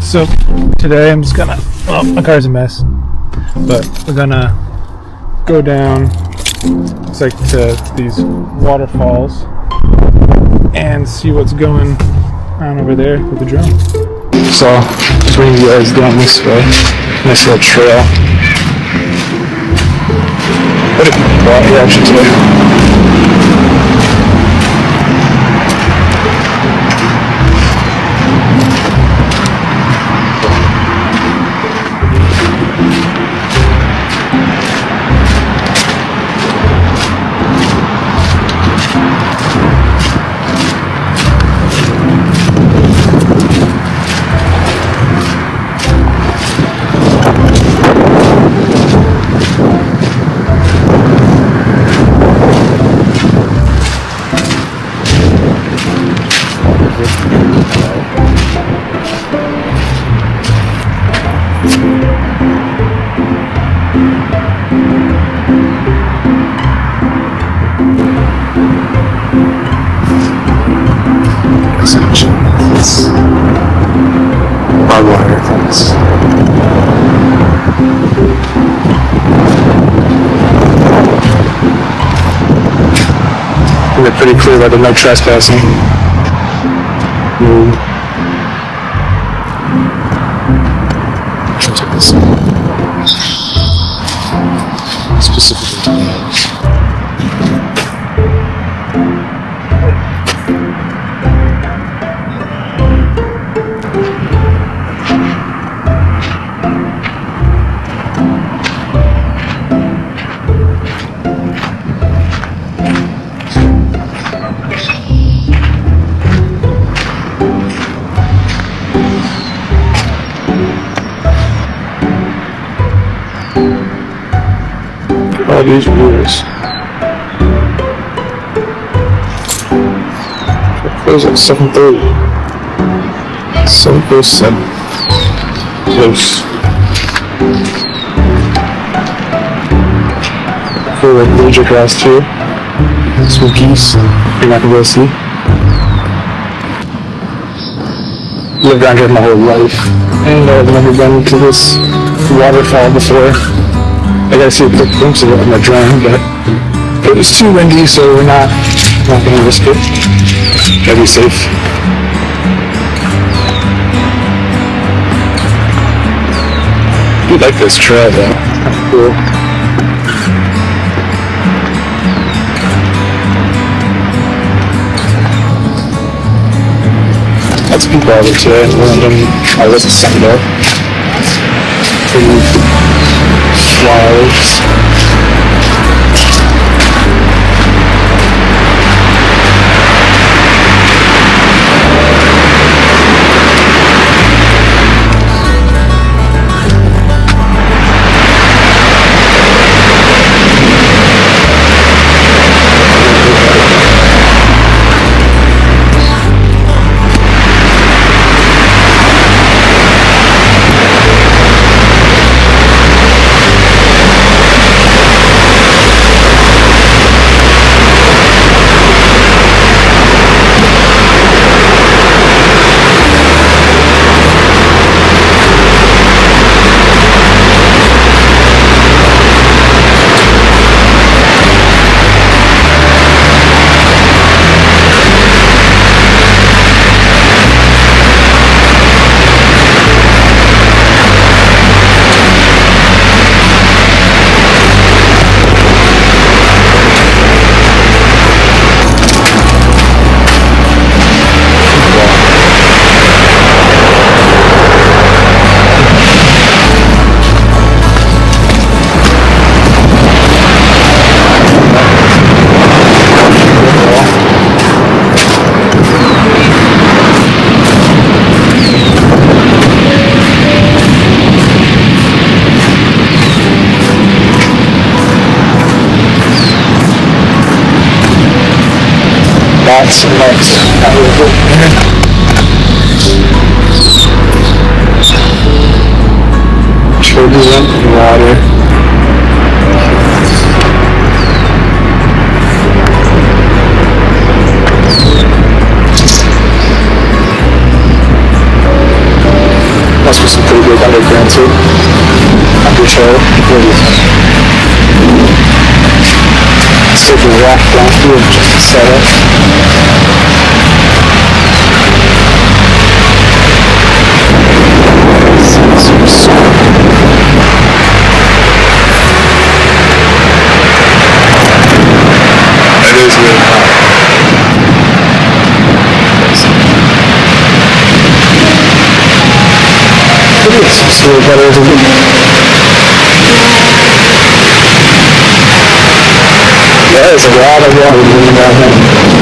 So today I'm just gonna, well, my car's a mess, but we're gonna go down, it's like to these waterfalls and see what's going on over there with the drone. So I'll bring you guys down this way. Nice little trail. What a lot of action today. Barbed wire fence. They're pretty clear about the no trespassing. Specifically to dogs. All these viewers. Close at 7:30. 7:07. Close. Feel like major grass too. Some geese you're not gonna be able to see. Lived around here my whole life, and I've never been to this waterfall before. I gotta see a quick glimpse of it on the drone, but it was too windy, so we're not gonna risk it. Gotta be safe. I do like this trail though. It's kind of cool. Lots of people out there today in London. I was a Sunday. Flowers. Lots and lots of turbulent water. like underground too. Under show. Taking a walk down here just to set up. It is really hot. It is. It's really better as a week. Yeah, there's a lot of water moving down here.